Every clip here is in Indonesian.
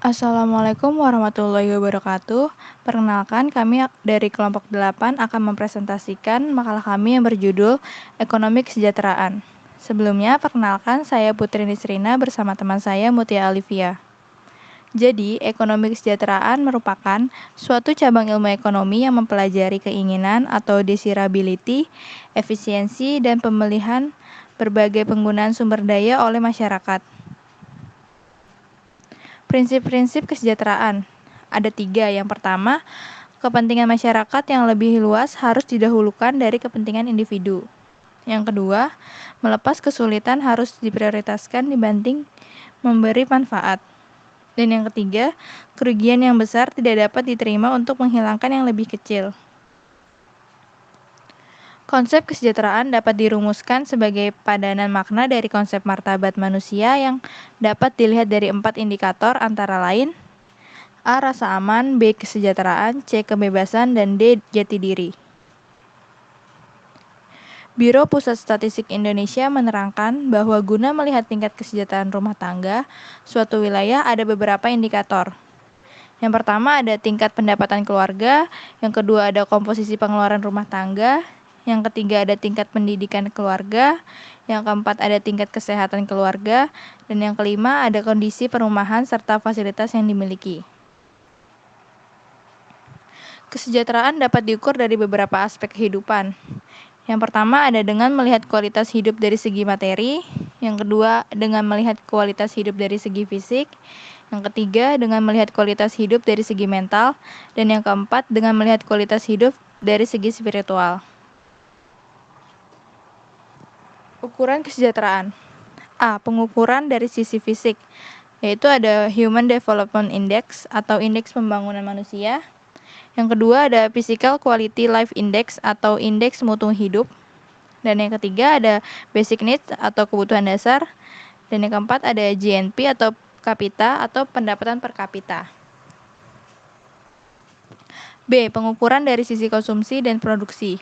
Assalamualaikum warahmatullahi wabarakatuh. Perkenalkan, kami dari kelompok 8 akan mempresentasikan makalah kami yang berjudul Ekonomi Kesejahteraan. Sebelumnya, perkenalkan saya Putri Nisrina bersama teman saya Mutia Alivia. Jadi, ekonomi kesejahteraan merupakan suatu cabang ilmu ekonomi yang mempelajari keinginan atau desirability, efisiensi, dan pemilihan berbagai penggunaan sumber daya oleh masyarakat. Prinsip-prinsip kesejahteraan ada 3. Yang pertama, kepentingan masyarakat yang lebih luas harus didahulukan dari kepentingan individu. Yang kedua, melepas kesulitan harus diprioritaskan dibanding memberi manfaat. Dan yang ketiga, kerugian yang besar tidak dapat diterima untuk menghilangkan yang lebih kecil. Konsep kesejahteraan dapat dirumuskan sebagai padanan makna dari konsep martabat manusia yang dapat dilihat dari 4 indikator antara lain A. Rasa aman, B. Kesejahteraan, C. Kebebasan, dan D. Jati diri. Biro Pusat Statistik Indonesia menerangkan bahwa guna melihat tingkat kesejahteraan rumah tangga suatu wilayah ada beberapa indikator. Yang pertama ada tingkat pendapatan keluarga, yang kedua ada komposisi pengeluaran rumah tangga, yang ketiga ada tingkat pendidikan keluarga, yang keempat ada tingkat kesehatan keluarga, dan yang kelima ada kondisi perumahan serta fasilitas yang dimiliki. Kesejahteraan dapat diukur dari beberapa aspek kehidupan. Yang pertama ada dengan melihat kualitas hidup dari segi materi, yang kedua dengan melihat kualitas hidup dari segi fisik, yang ketiga dengan melihat kualitas hidup dari segi mental, dan yang keempat dengan melihat kualitas hidup dari segi spiritual. Ukuran kesejahteraan. A. Pengukuran dari sisi fisik, yaitu ada Human Development Index atau indeks pembangunan manusia. Yang kedua ada Physical Quality Life Index atau indeks mutu hidup. Dan yang ketiga ada Basic Needs atau kebutuhan dasar. Dan yang keempat ada GNP atau kapita atau pendapatan per kapita. B. Pengukuran dari sisi konsumsi dan produksi.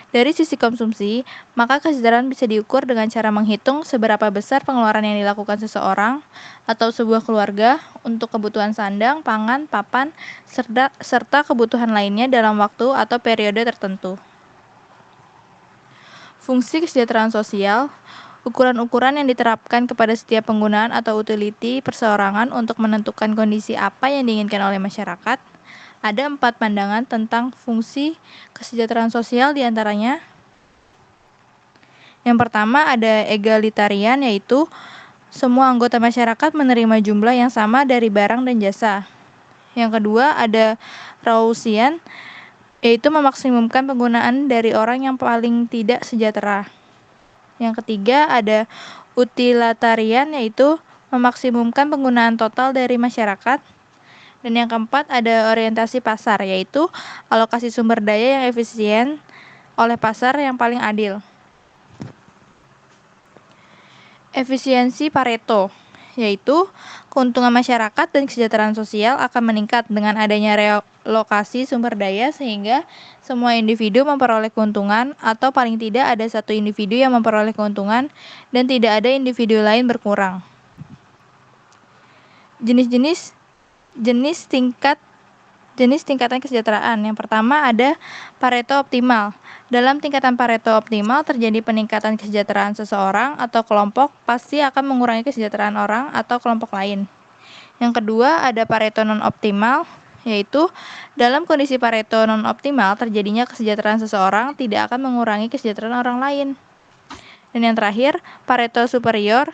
Dari sisi konsumsi, maka kesejahteraan bisa diukur dengan cara menghitung seberapa besar pengeluaran yang dilakukan seseorang atau sebuah keluarga untuk kebutuhan sandang, pangan, papan, serta kebutuhan lainnya dalam waktu atau periode tertentu. Fungsi kesejahteraan sosial, ukuran-ukuran yang diterapkan kepada setiap penggunaan atau utility perseorangan untuk menentukan kondisi apa yang diinginkan oleh masyarakat. Ada 4 pandangan tentang fungsi kesejahteraan sosial diantaranya. Yang pertama ada egalitarian, yaitu semua anggota masyarakat menerima jumlah yang sama dari barang dan jasa. Yang kedua ada Rawlsian, yaitu memaksimumkan penggunaan dari orang yang paling tidak sejahtera. Yang ketiga ada utilitarian, yaitu memaksimumkan penggunaan total dari masyarakat. Dan yang keempat ada orientasi pasar, yaitu alokasi sumber daya yang efisien oleh pasar yang paling adil. Efisiensi Pareto, yaitu keuntungan masyarakat dan kesejahteraan sosial akan meningkat dengan adanya relokasi sumber daya sehingga semua individu memperoleh keuntungan atau paling tidak ada satu individu yang memperoleh keuntungan dan tidak ada individu lain berkurang. Jenis tingkatan kesejahteraan. Yang pertama ada Pareto optimal. Dalam tingkatan Pareto optimal terjadi peningkatan kesejahteraan seseorang atau kelompok pasti akan mengurangi kesejahteraan orang atau kelompok lain. Yang kedua ada Pareto non optimal, yaitu dalam kondisi Pareto non optimal terjadinya kesejahteraan seseorang tidak akan mengurangi kesejahteraan orang lain. Dan yang terakhir Pareto superior.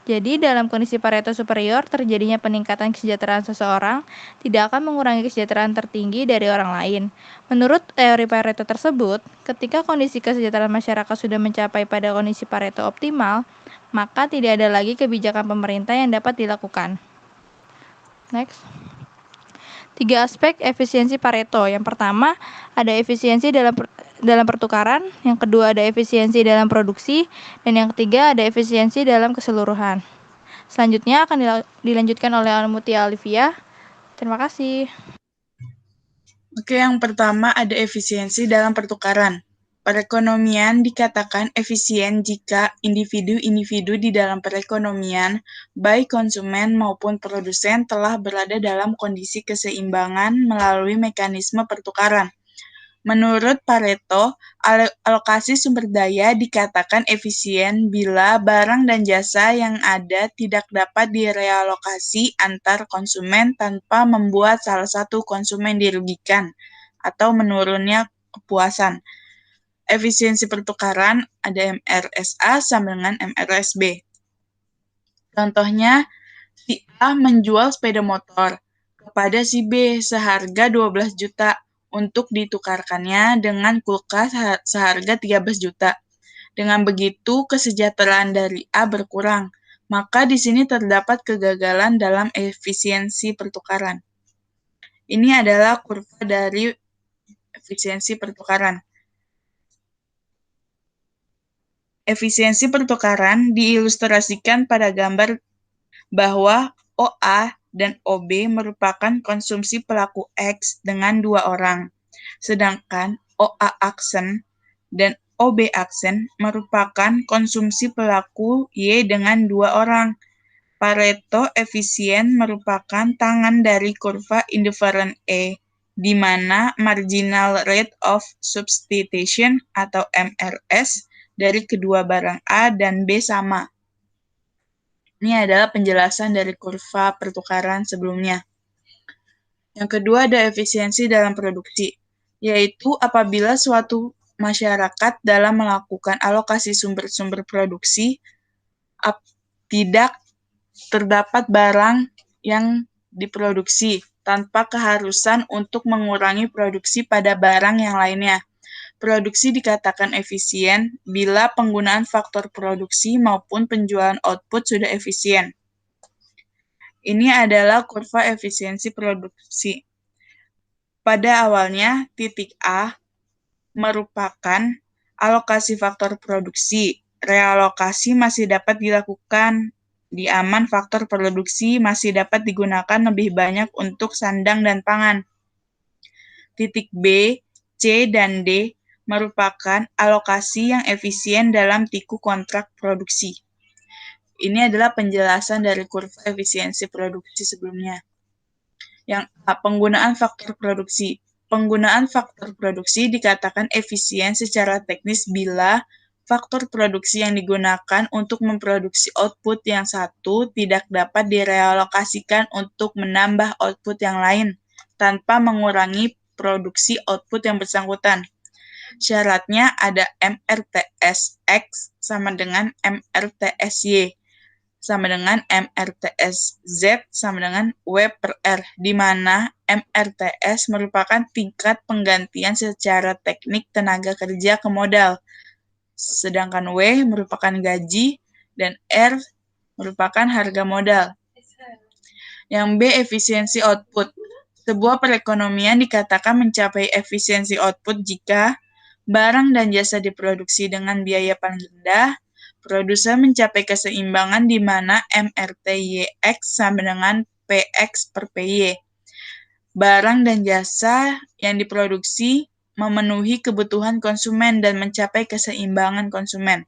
Jadi, dalam kondisi Pareto superior, terjadinya peningkatan kesejahteraan seseorang tidak akan mengurangi kesejahteraan tertinggi dari orang lain. Menurut teori Pareto tersebut, ketika kondisi kesejahteraan masyarakat sudah mencapai pada kondisi Pareto optimal, maka tidak ada lagi kebijakan pemerintah yang dapat dilakukan. Next. 3 aspek efisiensi Pareto. Yang pertama, ada efisiensi dalam pertukaran, yang kedua ada efisiensi dalam produksi, dan yang ketiga ada efisiensi dalam keseluruhan. Selanjutnya akan dilanjutkan oleh Mutia Alivia. Terima kasih. Oke, yang pertama ada efisiensi dalam pertukaran. Perekonomian dikatakan efisien jika individu-individu di dalam perekonomian, baik konsumen maupun produsen, telah berada dalam kondisi keseimbangan melalui mekanisme pertukaran. Menurut Pareto, alokasi sumber daya dikatakan efisien bila barang dan jasa yang ada tidak dapat direalokasi antar konsumen tanpa membuat salah satu konsumen dirugikan atau menurunnya kepuasan. Efisiensi pertukaran ada MRSA sama dengan MRSB. Contohnya, si A menjual sepeda motor kepada si B seharga 12 juta untuk ditukarkannya dengan kulkas seharga 13 juta. Dengan begitu, kesejahteraan dari A berkurang. Maka di sini terdapat kegagalan dalam efisiensi pertukaran. Ini adalah kurva dari efisiensi pertukaran. Efisiensi pertukaran diilustrasikan pada gambar bahwa OA dan OB merupakan konsumsi pelaku X dengan 2 orang, sedangkan OA aksen dan OB aksen merupakan konsumsi pelaku Y dengan 2 orang. Pareto efisien merupakan tangan dari kurva indifferent E, di mana marginal rate of substitution atau MRS dari kedua barang A dan B sama. Ini adalah penjelasan dari kurva pertukaran sebelumnya. Yang kedua ada efisiensi dalam produksi, yaitu apabila suatu masyarakat dalam melakukan alokasi sumber-sumber produksi tidak terdapat barang yang diproduksi tanpa keharusan untuk mengurangi produksi pada barang yang lainnya. Produksi dikatakan efisien bila penggunaan faktor produksi maupun penjualan output sudah efisien. Ini adalah kurva efisiensi produksi. Pada awalnya, titik A merupakan alokasi faktor produksi. Realokasi masih dapat dilakukan. Di aman, faktor produksi masih dapat digunakan lebih banyak untuk sandang dan pangan. Titik B, C, dan D merupakan alokasi yang efisien dalam tiku kontrak produksi. Ini adalah penjelasan dari kurva efisiensi produksi sebelumnya. Yang A, penggunaan faktor produksi. Penggunaan faktor produksi dikatakan efisien secara teknis bila faktor produksi yang digunakan untuk memproduksi output yang satu tidak dapat direalokasikan untuk menambah output yang lain tanpa mengurangi produksi output yang bersangkutan. Syaratnya ada MRTS X sama dengan MRTS Y sama dengan MRTS Z sama dengan W per R, di mana MRTS merupakan tingkat penggantian secara teknik tenaga kerja ke modal, sedangkan W merupakan gaji, dan R merupakan harga modal. Yang B, efisiensi output. Sebuah perekonomian dikatakan mencapai efisiensi output jika barang dan jasa diproduksi dengan biaya paling rendah, produsen mencapai keseimbangan di mana MRTYX sama dengan PX per PY. Barang dan jasa yang diproduksi memenuhi kebutuhan konsumen dan mencapai keseimbangan konsumen.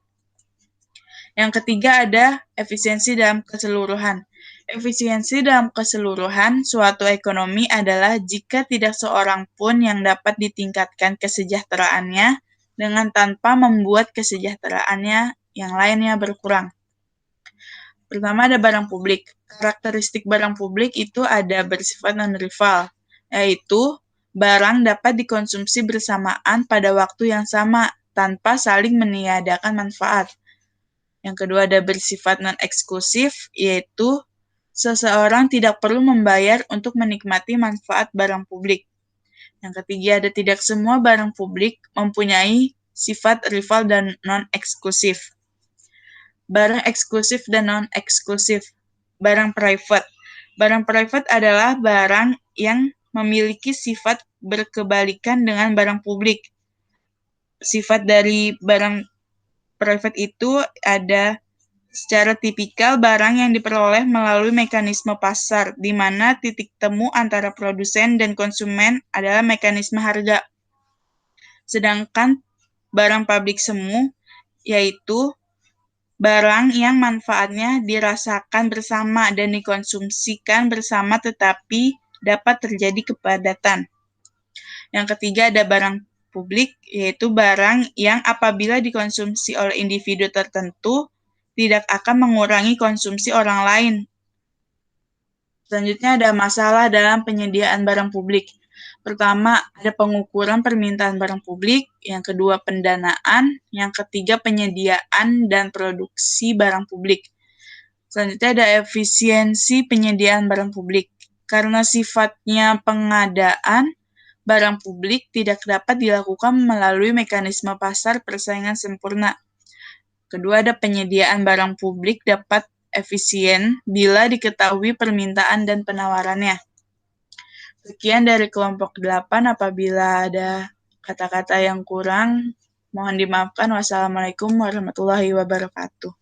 Yang ketiga ada efisiensi dalam keseluruhan. Efisiensi dalam keseluruhan suatu ekonomi adalah jika tidak seorang pun yang dapat ditingkatkan kesejahteraannya dengan tanpa membuat kesejahteraannya yang lainnya berkurang. Pertama ada barang publik. Karakteristik barang publik itu ada bersifat non-rival, yaitu barang dapat dikonsumsi bersamaan pada waktu yang sama tanpa saling meniadakan manfaat. Yang kedua ada bersifat non-eksklusif, yaitu seseorang tidak perlu membayar untuk menikmati manfaat barang publik. Yang ketiga ada tidak semua barang publik mempunyai sifat rival dan non-eksklusif. Barang eksklusif dan non-eksklusif. Barang private. Barang private adalah barang yang memiliki sifat berkebalikan dengan barang publik. Sifat dari barang private itu ada secara tipikal barang yang diperoleh melalui mekanisme pasar, di mana titik temu antara produsen dan konsumen adalah mekanisme harga. Sedangkan barang publik semu, yaitu barang yang manfaatnya dirasakan bersama dan dikonsumsikan bersama tetapi dapat terjadi kepadatan. Yang ketiga ada barang publik, yaitu barang yang apabila dikonsumsi oleh individu tertentu tidak akan mengurangi konsumsi orang lain. Selanjutnya ada masalah dalam penyediaan barang publik. Pertama, ada pengukuran permintaan barang publik, yang kedua pendanaan, yang ketiga penyediaan dan produksi barang publik. Selanjutnya ada efisiensi penyediaan barang publik. Karena sifatnya pengadaan, barang publik tidak dapat dilakukan melalui mekanisme pasar persaingan sempurna. Kedua, ada penyediaan barang publik dapat efisien bila diketahui permintaan dan penawarannya. Sekian dari kelompok 8. Apabila ada kata-kata yang kurang, mohon dimaafkan. Wassalamualaikum warahmatullahi wabarakatuh.